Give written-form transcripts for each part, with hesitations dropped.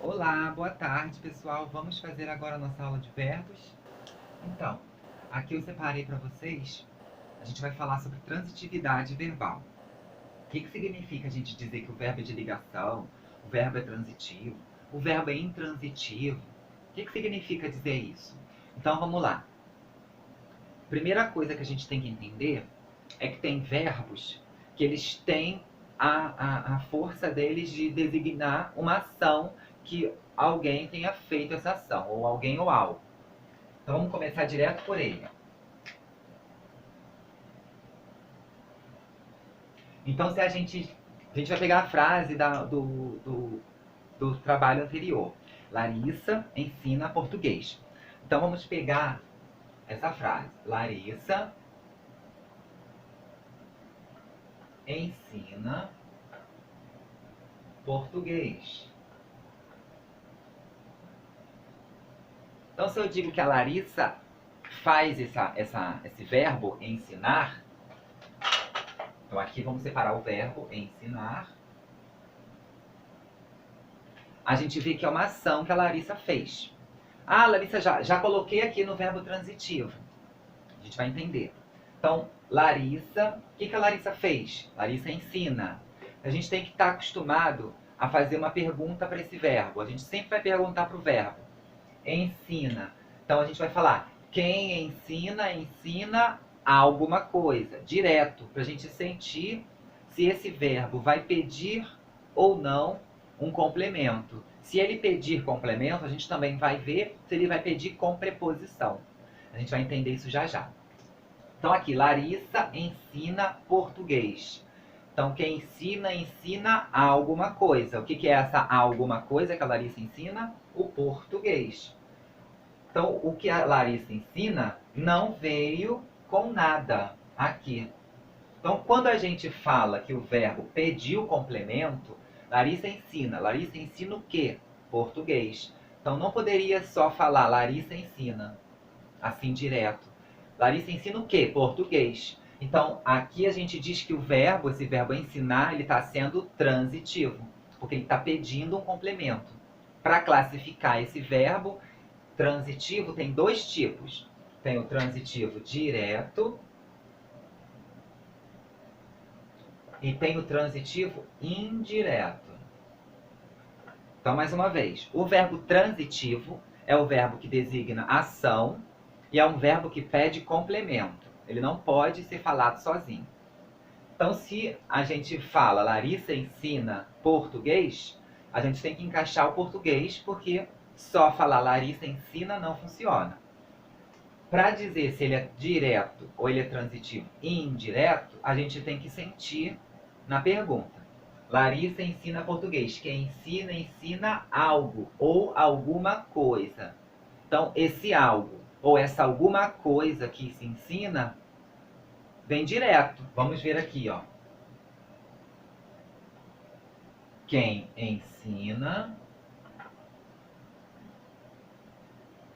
Olá, boa tarde, pessoal. Vamos fazer agora a nossa aula de verbos. Então, aqui eu separei para vocês, a gente vai falar sobre transitividade verbal. O que significa a gente dizer que o verbo é de ligação, o verbo é transitivo, o verbo é intransitivo? O que significa dizer isso? Então, vamos lá. Primeira coisa que a gente tem que entender é que tem verbos que eles têm a força deles de designar uma ação que alguém tenha feito essa ação, ou alguém ou algo. Então vamos começar direto por ele. Então se a gente vai pegar a frase do trabalho anterior. Larissa ensina português. Então vamos pegar essa frase. Larissa ensina português. Então, se eu digo que a Larissa faz esse verbo ensinar, então aqui vamos separar o verbo ensinar. A gente vê que é uma ação que a Larissa fez. Ah, Larissa, já coloquei aqui no verbo transitivo. A gente vai entender. Então, Larissa, o que a Larissa fez? Larissa ensina. A gente tem que estar acostumado a fazer uma pergunta para esse verbo. A gente sempre vai perguntar para o verbo. Ensina. Então a gente vai falar, quem ensina, ensina alguma coisa, direto, para a gente sentir se esse verbo vai pedir ou não um complemento. Se ele pedir complemento, a gente também vai ver se ele vai pedir com preposição. A gente vai entender isso já já. Então aqui, Larissa ensina português. Então quem ensina, ensina alguma coisa. O que é essa alguma coisa que a Larissa ensina? O português. Então, o que a Larissa ensina não veio com nada aqui. Então, quando a gente fala que o verbo pediu complemento, Larissa ensina o quê? Português. Então, não poderia só falar Larissa ensina, assim direto. Larissa ensina o quê? Português. Então, aqui a gente diz que o verbo, esse verbo ensinar, ele está sendo transitivo, porque ele está pedindo um complemento. Para classificar esse verbo, transitivo tem dois tipos. Tem o transitivo direto e tem o transitivo indireto. Então, mais uma vez, o verbo transitivo é o verbo que designa ação e é um verbo que pede complemento. Ele não pode ser falado sozinho. Então, se a gente fala Larissa ensina português, a gente tem que encaixar o português, porque só falar Larissa ensina não funciona. Para dizer se ele é direto ou ele é transitivo e indireto, a gente tem que sentir na pergunta. Larissa ensina português. Quem ensina, ensina algo ou alguma coisa. Então, esse algo ou essa alguma coisa que se ensina vem direto. Vamos ver aqui, ó. Quem ensina.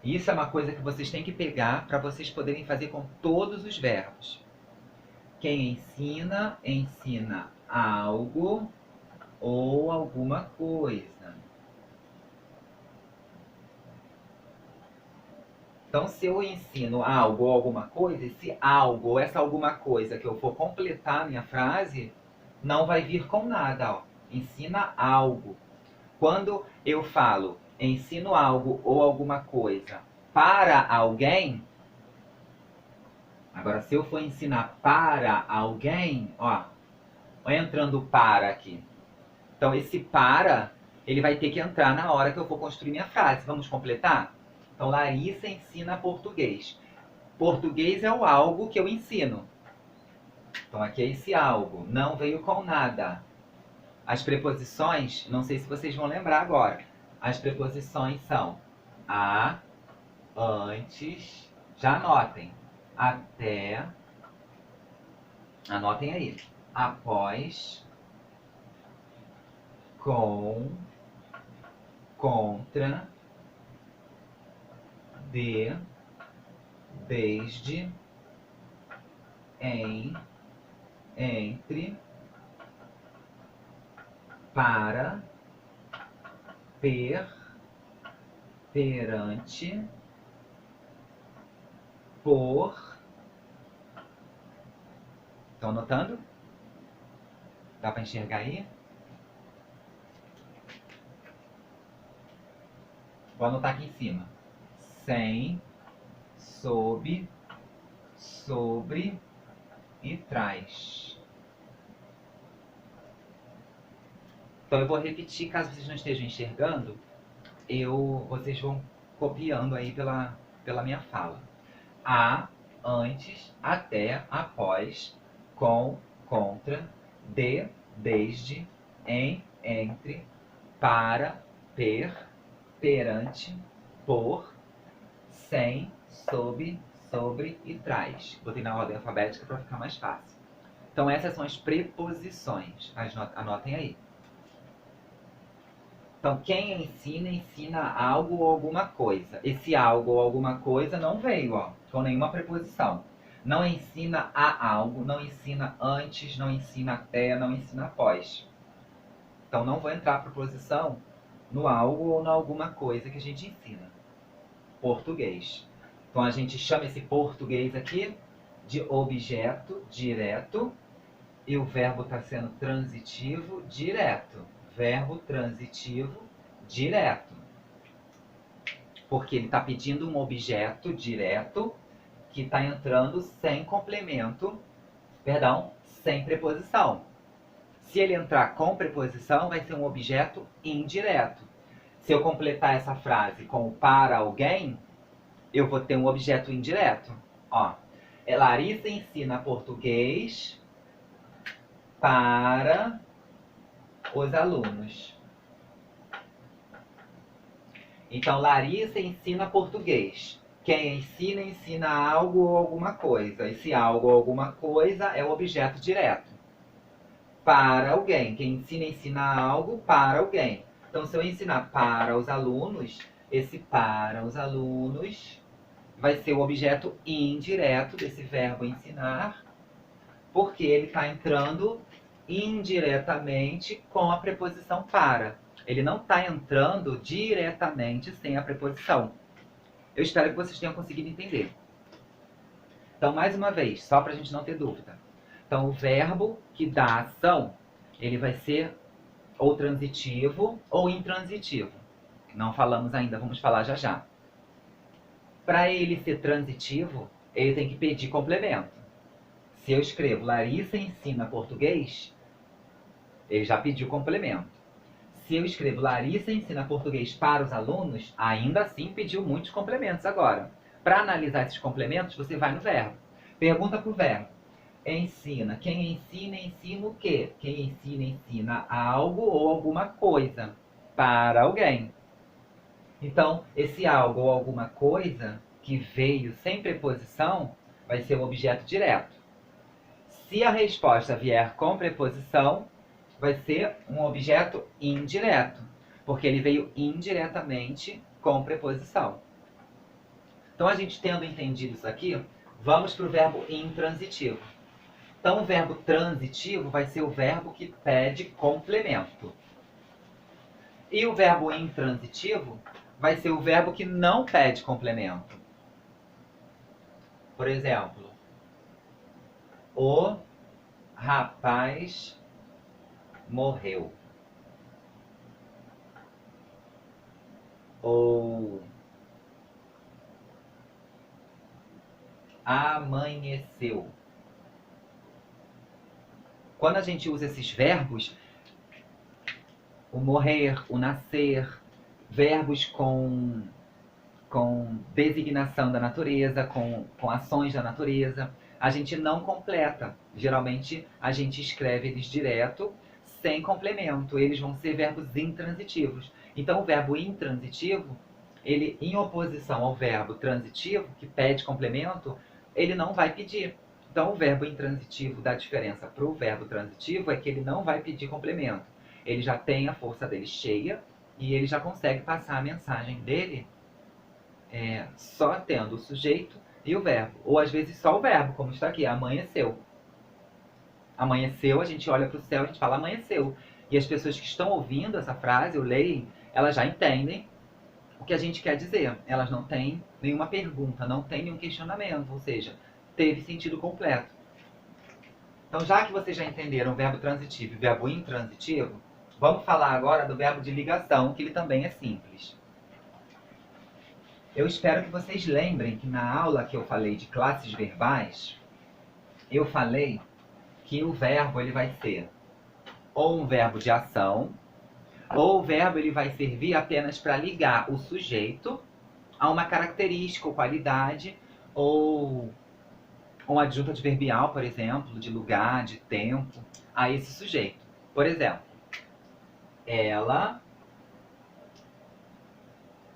Isso é uma coisa que vocês têm que pegar para vocês poderem fazer com todos os verbos. Quem ensina, ensina algo ou alguma coisa. Então, se eu ensino algo ou alguma coisa, esse algo ou essa alguma coisa que eu for completar a minha frase, não vai vir com nada. Ó. Ensina algo. Quando eu falo ensino algo ou alguma coisa para alguém, agora se eu for ensinar para alguém, ó entrando para aqui. Então, esse para, ele vai ter que entrar na hora que eu for construir minha frase. Vamos completar? Então, Larissa ensina português. Português é o algo que eu ensino. Então, aqui é esse algo. Não veio com nada. As preposições, não sei se vocês vão lembrar agora. As preposições são a, antes, já anotem. Até, anotem aí. Após, com, contra, de, desde, em, entre, para, per, perante, por. Estão anotando? Dá para enxergar aí? Vou anotar aqui em cima. Sem, sob, sobre e traz. Então eu vou repetir, caso vocês não estejam enxergando, vocês vão copiando aí pela minha fala. A, antes, até, após, com, contra, de, desde, em, entre, para, per, perante, por, sem, sob, sobre e traz. Botei na ordem alfabética para ficar mais fácil. Então essas são as preposições. Anotem aí. Então quem ensina, ensina algo ou alguma coisa. Esse algo ou alguma coisa não veio, ó, com nenhuma preposição. Não ensina a algo, não ensina antes, não ensina até, não ensina após. Então não vou entrar a preposição no algo ou na alguma coisa que a gente ensina. Português. Então a gente chama esse português aqui de objeto direto e o verbo está sendo transitivo direto. Verbo transitivo direto. Porque ele está pedindo um objeto direto que está entrando sem complemento, sem preposição. Se ele entrar com preposição, vai ser um objeto indireto. Se eu completar essa frase com para alguém, eu vou ter um objeto indireto. Ó, Larissa ensina português para os alunos. Então, Larissa ensina português. Quem ensina, ensina algo ou alguma coisa. Esse algo ou alguma coisa é o objeto direto. Para alguém. Quem ensina, ensina algo para alguém. Então, se eu ensinar para os alunos, esse para os alunos vai ser o objeto indireto desse verbo ensinar, porque ele está entrando indiretamente com a preposição para. Ele não está entrando diretamente sem a preposição. Eu espero que vocês tenham conseguido entender. Então, mais uma vez, só para a gente não ter dúvida. Então, o verbo que dá a ação, ele vai ser ou transitivo ou intransitivo. Não falamos ainda, vamos falar já já. Para ele ser transitivo, ele tem que pedir complemento. Se eu escrevo Larissa ensina português, ele já pediu complemento. Se eu escrevo Larissa ensina português para os alunos, ainda assim pediu muitos complementos agora. Para analisar esses complementos, você vai no verbo. Pergunta para o verbo. Ensina. Quem ensina, ensina o quê? Quem ensina, ensina algo ou alguma coisa para alguém. Então, esse algo ou alguma coisa que veio sem preposição vai ser um objeto direto. Se a resposta vier com preposição, vai ser um objeto indireto, porque ele veio indiretamente com preposição. Então, a gente tendo entendido isso aqui, vamos para o verbo intransitivo. Então, o verbo transitivo vai ser o verbo que pede complemento. E o verbo intransitivo vai ser o verbo que não pede complemento. Por exemplo, o rapaz morreu. Ou amanheceu. Quando a gente usa esses verbos, o morrer, o nascer, verbos com designação da natureza, com ações da natureza, a gente não completa. Geralmente a gente escreve eles direto, sem complemento. Eles vão ser verbos intransitivos. Então o verbo intransitivo, ele em oposição ao verbo transitivo, que pede complemento, ele não vai pedir. Então o verbo intransitivo dá diferença para o verbo transitivo é que ele não vai pedir complemento. Ele já tem a força dele cheia e ele já consegue passar a mensagem dele só tendo o sujeito e o verbo. Ou às vezes só o verbo, como está aqui, amanheceu. Amanheceu, a gente olha para o céu e a gente fala amanheceu. E as pessoas que estão ouvindo essa frase, ou leem, elas já entendem o que a gente quer dizer. Elas não têm nenhuma pergunta, não têm nenhum questionamento, ou seja, teve sentido completo. Então, já que vocês já entenderam o verbo transitivo e o verbo intransitivo, vamos falar agora do verbo de ligação, que ele também é simples. Eu espero que vocês lembrem que na aula que eu falei de classes verbais, eu falei que o verbo ele vai ser ou um verbo de ação, ou o verbo ele vai servir apenas para ligar o sujeito a uma característica ou qualidade, ou um adjunto adverbial, por exemplo, de lugar, de tempo, a esse sujeito. Por exemplo, ela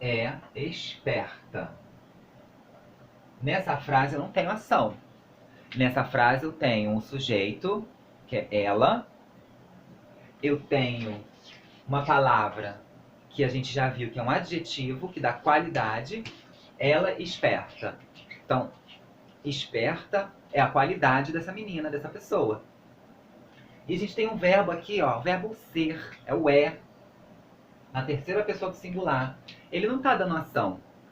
é esperta. Nessa frase eu não tenho ação. Nessa frase eu tenho um sujeito, que é ela. Eu tenho uma palavra que a gente já viu que é um adjetivo, que dá qualidade. Ela esperta. Então, esperta é a qualidade dessa menina, dessa pessoa. E a gente tem um verbo aqui, ó, o verbo ser, é o é, na terceira pessoa do singular. Ele não está dando ação.